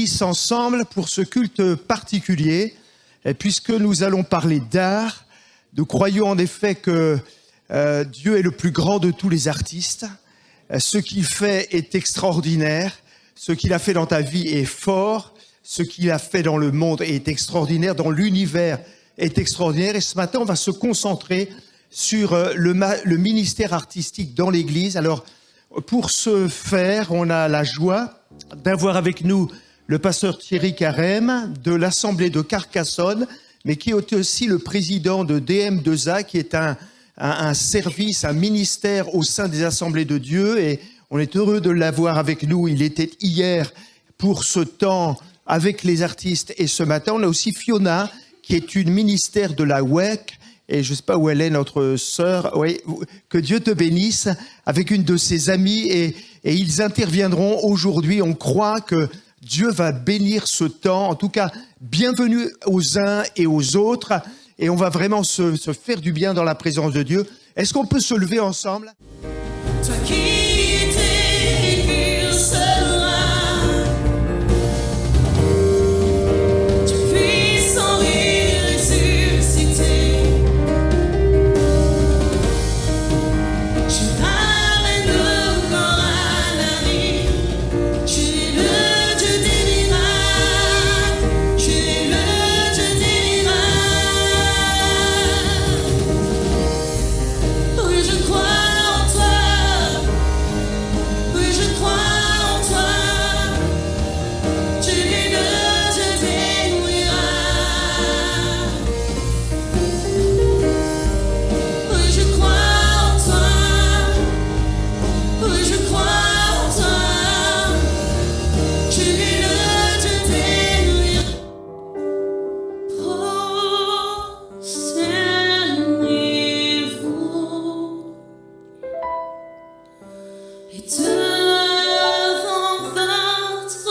bénisse ensemble pour ce culte particulier. Et puisque nous allons parler d'art, nous croyons en effet que Dieu est le plus grand de tous les artistes. Ce qu'il fait est extraordinaire. Ce qu'il a fait dans ta vie est fort. Ce qu'il a fait dans le monde est extraordinaire. Dans l'univers est extraordinaire. Et ce matin, on va se concentrer sur le ministère artistique dans l'Église. Alors, pour ce faire, on a la joie d'avoir avec nous le pasteur Thierry Carême de l'Assemblée de Carcassonne, mais qui est aussi le président de DM2A, qui est un service, un ministère au sein des Assemblées de Dieu. Et on est heureux de l'avoir avec nous. Il était hier pour ce temps avec les artistes. Et ce matin, on a aussi Fiona, qui est une ministère de la WEC. Et je ne sais pas où elle est, notre sœur. Oui, que Dieu te bénisse avec une de ses amies. Et ils interviendront aujourd'hui. On croit que Dieu va bénir ce temps. En tout cas, bienvenue aux uns et aux autres. Et on va vraiment se faire du bien dans la présence de Dieu. Est-ce qu'on peut se lever ensemble ? Toi qui étais pur serein, tu puissant et ressuscité, tu ramènes le corps à la vie. Tu es le Dieu des miracles, tu es le Dieu des miracles. Oui, je crois en toi. Oui, je crois en toi. Tu es le Dieu des miracles. Oui, je crois en toi. Oui, je crois en toi. Tu es le Dieu des miracles. Prosternez-vous et devant votre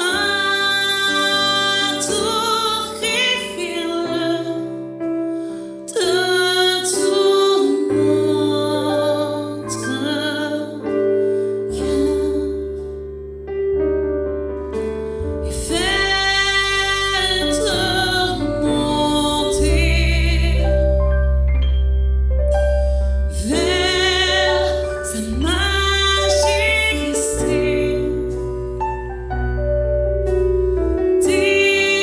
moi, adorez-le de tout notre cœur et faites monter vers sa majesté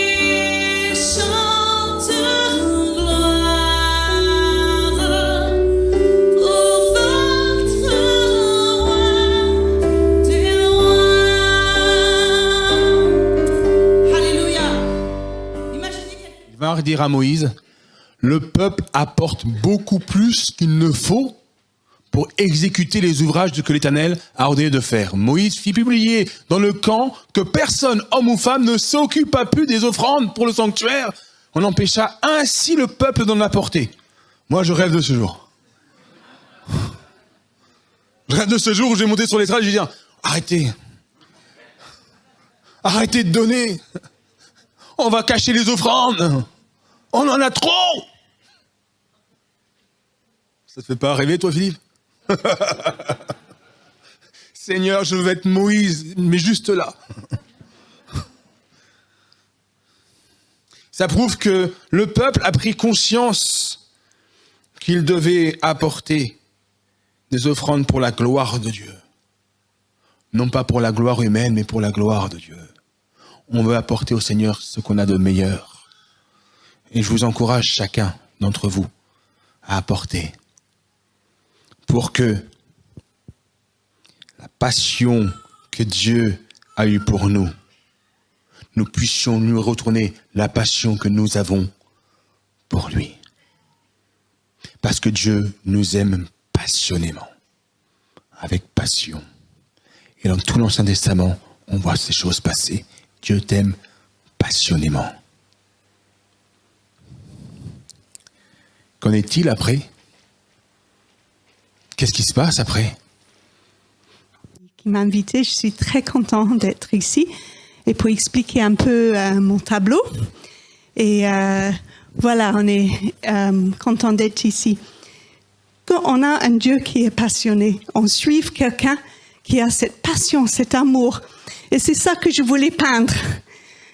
des chants de gloire pour votre roi des rois. Alléluia. Imaginez quelqu'un. Il va dire à Moïse, le peuple apporte beaucoup plus qu'il ne faut pour exécuter les ouvrages que l'Éternel a ordonné de faire. Moïse fit publier dans le camp que personne, homme ou femme, ne s'occupa plus des offrandes pour le sanctuaire. On empêcha ainsi le peuple d'en apporter. Moi, je rêve de ce jour. Je rêve de ce jour où je vais monter sur l'étrade et je vais dire, arrêtez. Arrêtez de donner. On va cacher les offrandes. On en a trop. Ça te fait pas rêver, toi, Philippe? Seigneur, je veux être Moïse, mais juste là. Ça prouve que le peuple a pris conscience qu'il devait apporter des offrandes pour la gloire de Dieu. Non pas pour la gloire humaine, mais pour la gloire de Dieu. On veut apporter au Seigneur ce qu'on a de meilleur. Et je vous encourage chacun d'entre vous à apporter pour que la passion que Dieu a eue pour nous, nous puissions lui retourner la passion que nous avons pour lui. Parce que Dieu nous aime passionnément, avec passion. Et dans tout l'Ancien Testament, on voit ces choses passer. Dieu t'aime passionnément. Qu'en est-il après ? Qu'est-ce qui se passe après ? Qui m'a invitée, je suis très contente d'être ici et pour expliquer un peu mon tableau. Et voilà, on est content d'être ici. Quand on a un Dieu qui est passionné, on suit quelqu'un qui a cette passion, cet amour. Et c'est ça que je voulais peindre.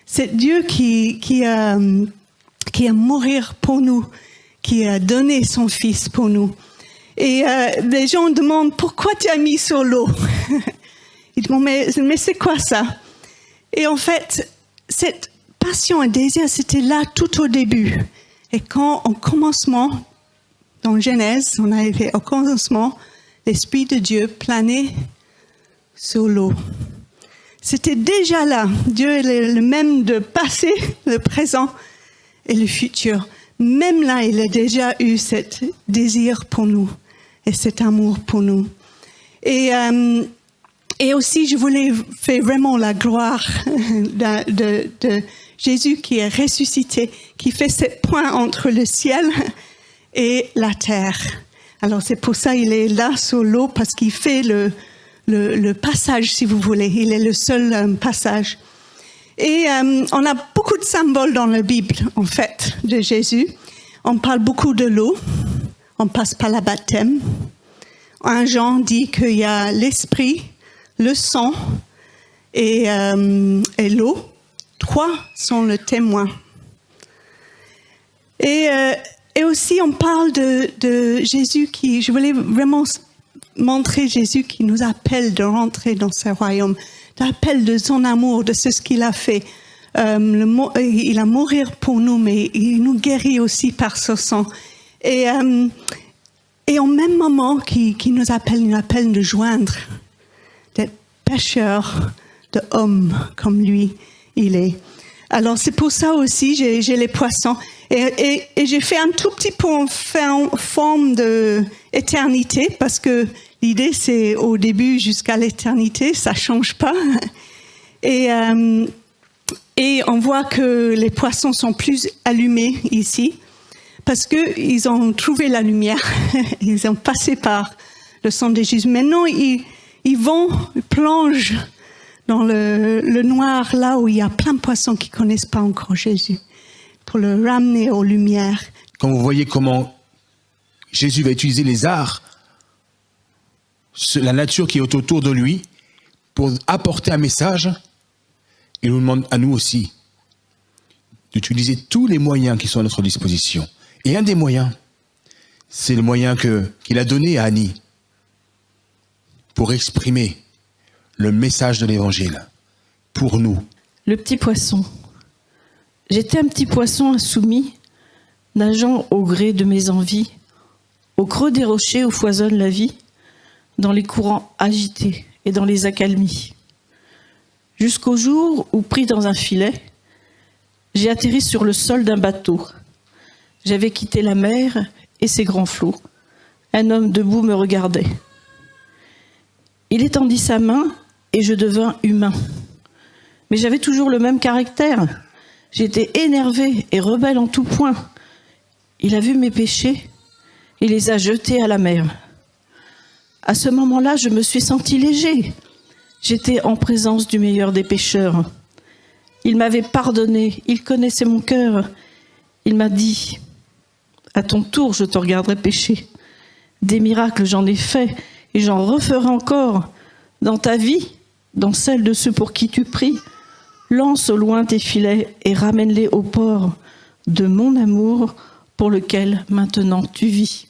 C'est Dieu qui a mourir pour nous, qui a donné son Fils pour nous. Et les gens demandent, pourquoi tu as mis sur l'eau? Ils demandent, mais c'est quoi ça? Et en fait, cette passion et désir, c'était là tout au début. Et quand, au commencement, dans Genèse, on avait au commencement, l'Esprit de Dieu planait sur l'eau. C'était déjà là. Dieu est le même de passé, le présent et le futur. Même là, il a déjà eu cet désir pour nous et cet amour pour nous. Et aussi, je voulais faire vraiment la gloire de Jésus qui est ressuscité, qui fait ce point entre le ciel et la terre. Alors c'est pour ça qu'il est là sur l'eau, parce qu'il fait le passage, si vous voulez. Il est le seul passage. Et on a beaucoup de symboles dans la Bible, en fait, de Jésus. On parle beaucoup de l'eau. On passe par la baptême. 1 Jean dit qu'il y a l'esprit, le sang et l'eau. 3 sont le témoin. Et aussi, on parle de Jésus qui... Je voulais vraiment montrer Jésus qui nous appelle de rentrer dans ce royaume, l'appel de son amour, de ce qu'il a fait. Il a mourir pour nous, mais il nous guérit aussi par son sang. Et au même moment qu'il nous appelle de joindre, d'être pécheurs, d'hommes comme lui, il est. Alors c'est pour ça aussi j'ai les poissons et j'ai fait un tout petit peu en forme de éternité, parce que l'idée c'est au début jusqu'à l'éternité, ça change pas. Et on voit que les poissons sont plus allumés ici parce que ils ont trouvé la lumière, ils ont passé par le sang de Jésus. Maintenant ils plongent dans le noir, là où il y a plein de poissons qui ne connaissent pas encore Jésus, pour le ramener aux lumières. Quand vous voyez comment Jésus va utiliser les arts, la nature qui est autour de lui, pour apporter un message, il nous demande à nous aussi d'utiliser tous les moyens qui sont à notre disposition. Et un des moyens, c'est le moyen qu'il a donné à Annie pour exprimer le message de l'Évangile, pour nous. Le petit poisson. J'étais un petit poisson insoumis, nageant au gré de mes envies, au creux des rochers où foisonne la vie, dans les courants agités et dans les accalmies. Jusqu'au jour où, pris dans un filet, j'ai atterri sur le sol d'un bateau. J'avais quitté la mer et ses grands flots. Un homme debout me regardait. Il étendit sa main et je devins humain. Mais j'avais toujours le même caractère. J'étais énervé et rebelle en tout point. Il a vu mes péchés, il les a jetés à la mer. À ce moment-là, je me suis senti léger. J'étais en présence du meilleur des pécheurs. Il m'avait pardonné, il connaissait mon cœur. Il m'a dit, à ton tour, je te regarderai pécher. Des miracles, j'en ai fait et j'en referai encore. Dans ta vie, dans celle de ceux pour qui tu pries, lance au loin tes filets et ramène-les au port de mon amour pour lequel maintenant tu vis.